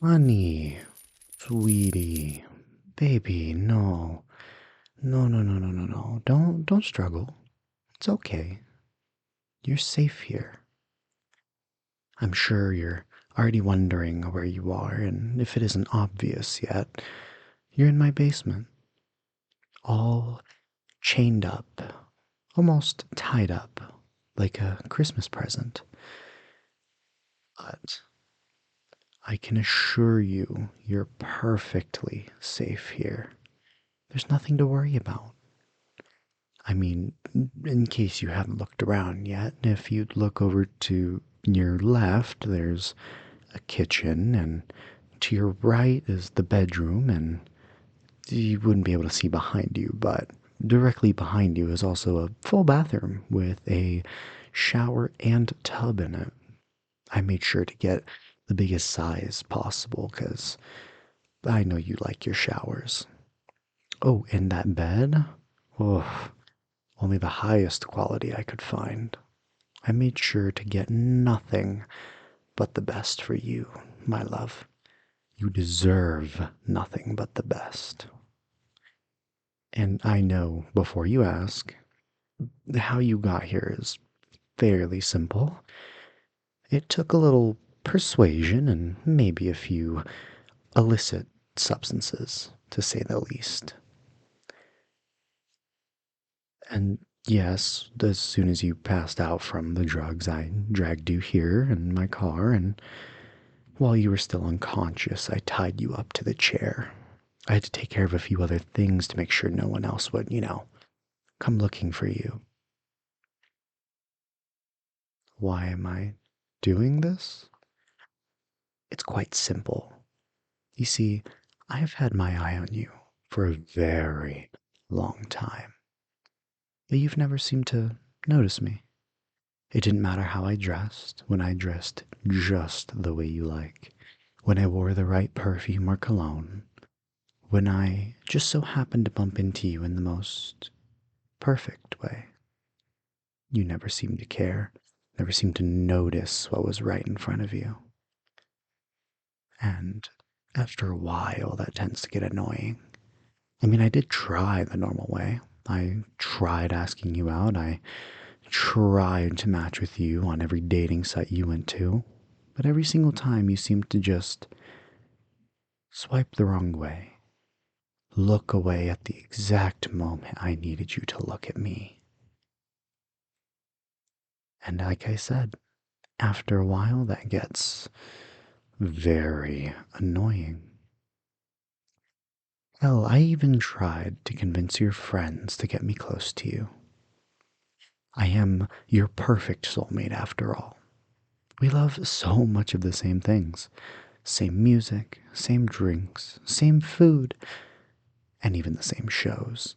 Honey, sweetie, baby, no. No, no, no, no, no, no. Don't struggle. It's okay. You're safe here. I'm sure you're already wondering where you are, and if it isn't obvious yet, you're in my basement, all chained up, almost tied up, like a Christmas present. But I can assure you, you're perfectly safe here. There's nothing to worry about. I mean, in case you haven't looked around yet, if you'd look over to your left, there's a kitchen, and to your right is the bedroom, and you wouldn't be able to see behind you, but directly behind you is also a full bathroom with a shower and tub in it. I made sure to get the biggest size possible because I know you like your showers. Oh, and that bed? Oh, only the highest quality I could find. I made sure to get nothing but the best for you, my love. You deserve nothing but the best. And I know, before you ask, how you got here is fairly simple. It took a little persuasion and maybe a few illicit substances, to say the least. And yes, as soon as you passed out from the drugs, I dragged you here in my car, and while you were still unconscious, I tied you up to the chair. I had to take care of a few other things to make sure no one else would, come looking for you. Why am I doing this? It's quite simple. You see, I have had my eye on you for a very long time, but you've never seemed to notice me. It didn't matter how I dressed, when I dressed just the way you like, when I wore the right perfume or cologne, when I just so happened to bump into you in the most perfect way. You never seemed to care, never seemed to notice what was right in front of you. And after a while, that tends to get annoying. I mean, I did try the normal way. I tried asking you out. I tried to match with you on every dating site you went to. But every single time you seemed to just swipe the wrong way. Look away at the exact moment I needed you to look at me. And like I said, after a while, that gets very annoying. Hell, I even tried to convince your friends to get me close to you. I am your perfect soulmate after all. We love so much of the same things: same music, same drinks, same food, and even the same shows.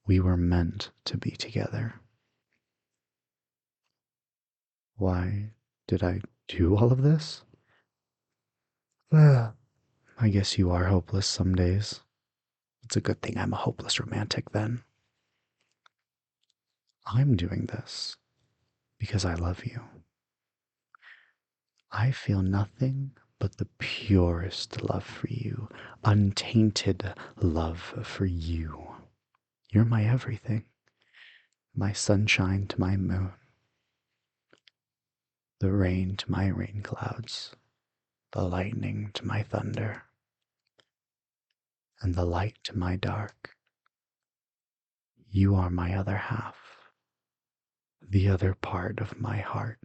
We were meant to be together. Why did I do all of this? I guess you are hopeless some days. It's a good thing I'm a hopeless romantic then. I'm doing this because I love you. I feel nothing but the purest love for you, untainted love for you. You're my everything, my sunshine to my moon, the rain to my rain clouds, the lightning to my thunder, and the light to my dark. You are my other half, the other part of my heart.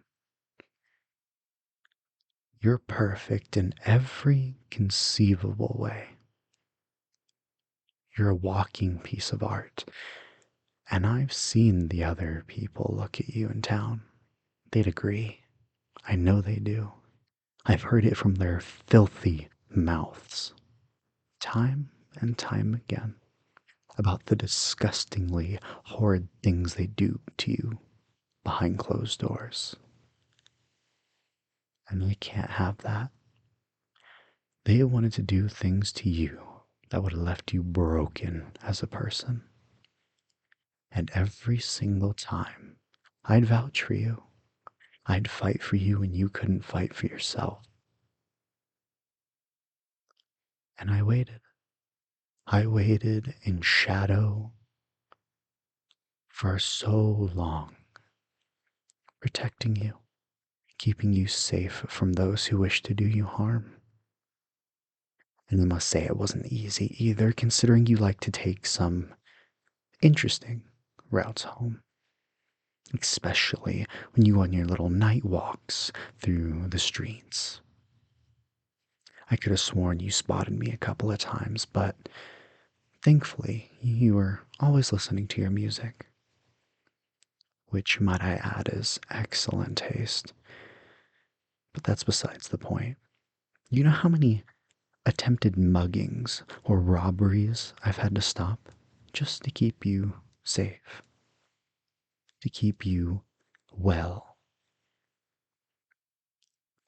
You're perfect in every conceivable way. You're a walking piece of art. And I've seen the other people look at you in town. They'd agree. I know they do. I've heard it from their filthy mouths, time and time again, about the disgustingly horrid things they do to you behind closed doors. And I can't have that. They wanted to do things to you that would have left you broken as a person. And every single time, I'd vouch for you. I'd fight for you when you couldn't fight for yourself. And I waited. I waited in shadow for so long, protecting you, keeping you safe from those who wish to do you harm. And I must say it wasn't easy either, considering you like to take some interesting routes home, especially when you go on your little night walks through the streets. I could have sworn you spotted me a couple of times, but thankfully you were always listening to your music, which, might I add, is excellent taste. But that's besides the point. You know how many attempted muggings or robberies I've had to stop just to keep you safe, to keep you well?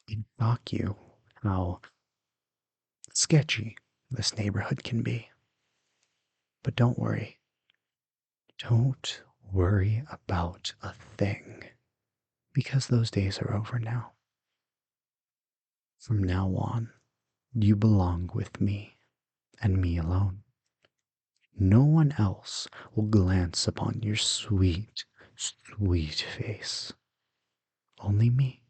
It'd shock you how sketchy this neighborhood can be. But don't worry. Don't worry about a thing, because those days are over now. From now on, you belong with me and me alone. No one else will glance upon your sweet, sweet face. Only me.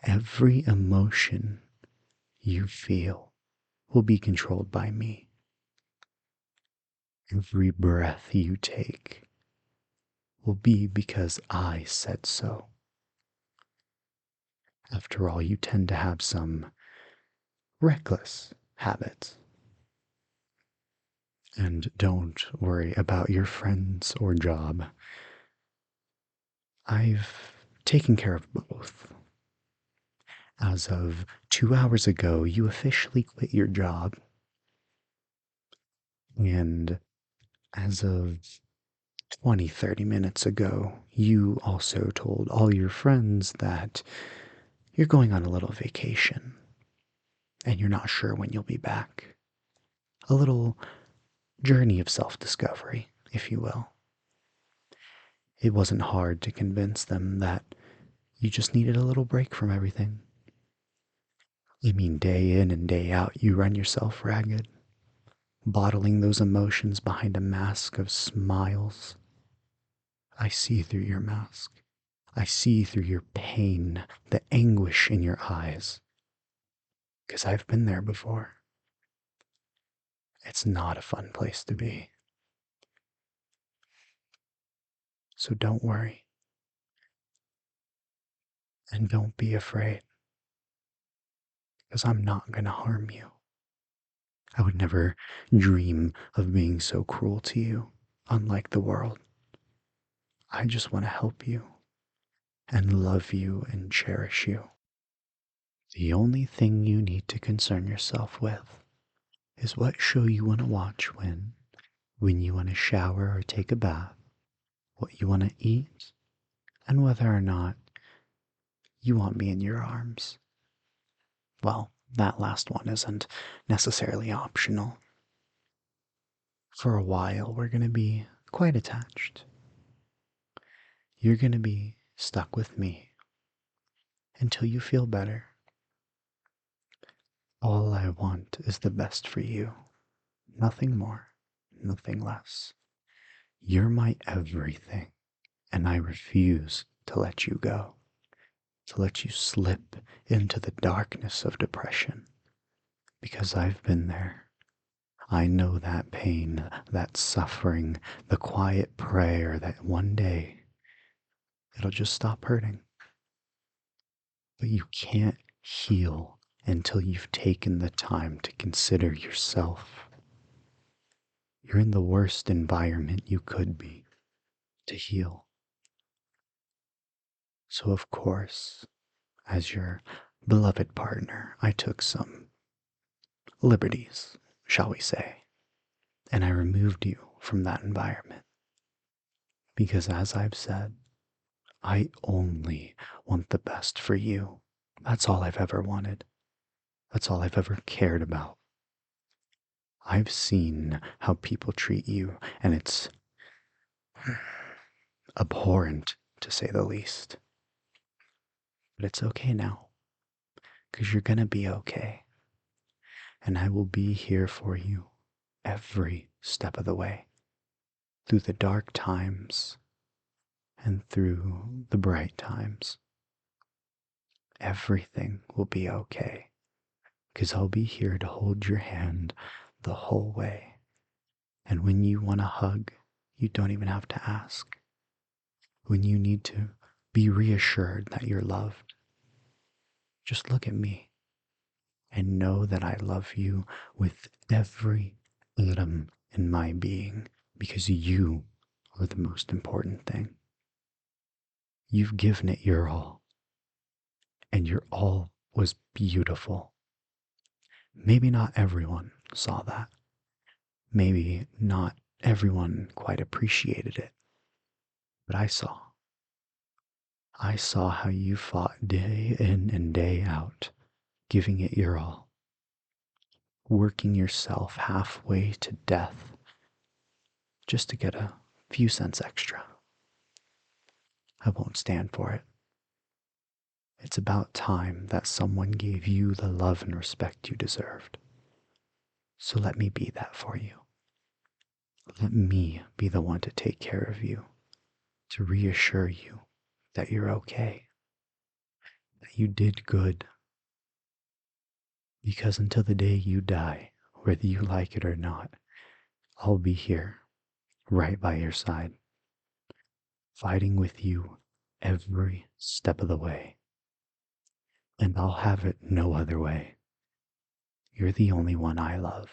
Every emotion you feel will be controlled by me. Every breath you take will be because I said so. After all, you tend to have some reckless habits. And don't worry about your friends or job. I've taken care of both. As of 2 hours ago, you officially quit your job. And as of 20, 30 minutes ago, you also told all your friends that you're going on a little vacation and you're not sure when you'll be back. A little journey of self discovery, if you will. It wasn't hard to convince them that you just needed a little break from everything. I mean, day in and day out, you run yourself ragged, bottling those emotions behind a mask of smiles. I see through your mask. I see through your pain, the anguish in your eyes. Because I've been there before. It's not a fun place to be. So don't worry. And don't be afraid. Because I'm not going to harm you. I would never dream of being so cruel to you, unlike the world. I just want to help you and love you and cherish you. The only thing you need to concern yourself with is what show you want to watch when you want to shower or take a bath, what you want to eat, and whether or not you want me in your arms. Well, that last one isn't necessarily optional. For a while, we're going to be quite attached. You're going to be stuck with me until you feel better. All I want is the best for you. Nothing more, nothing less. You're my everything, and I refuse to let you go, to let you slip into the darkness of depression, because I've been there. I know that pain, that suffering, the quiet prayer that one day it'll just stop hurting. But you can't heal until you've taken the time to consider yourself. You're in the worst environment you could be to heal. So, of course, as your beloved partner, I took some liberties, shall we say, and I removed you from that environment. Because, as I've said, I only want the best for you. That's all I've ever wanted. That's all I've ever cared about. I've seen how people treat you, and it's abhorrent, to say the least. But it's okay now, because you're gonna be okay. and I will be here for you every step of the way, through the dark times and through the bright times. Everything will be okay, because I'll be here to hold your hand the whole way. And when you want a hug, you don't even have to ask. When you need to be reassured that you're loved, just look at me and know that I love you with every atom in my being, because you are the most important thing. You've given it your all, and your all was beautiful. Maybe not everyone saw that. Maybe not everyone quite appreciated it, but I saw. I saw how you fought day in and day out, giving it your all, working yourself halfway to death just to get a few cents extra. I won't stand for it. It's about time that someone gave you the love and respect you deserved. So let me be that for you. Let me be the one to take care of you, to reassure you that you're okay, that you did good. Because until the day you die, whether you like it or not, I'll be here, right by your side, fighting with you every step of the way. And I'll have it no other way. You're the only one I love,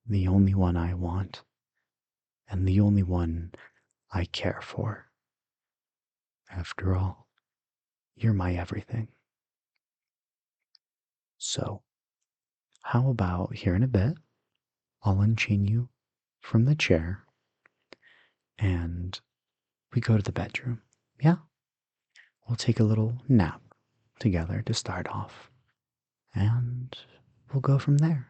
the only one I want, and the only one I care for. After all, you're my everything. So, how about here in a bit, I'll unchain you from the chair and we go to the bedroom. Yeah? We'll take a little nap together to start off, and we'll go from there.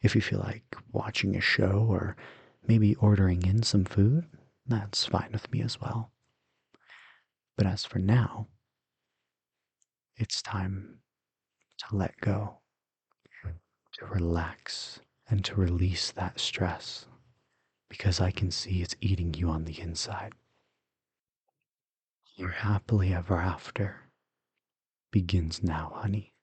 If you feel like watching a show or maybe ordering in some food, that's fine with me as well. But as for now, it's time to let go, to relax, and to release that stress, because I can see it's eating you on the inside. Your happily ever after begins now, honey.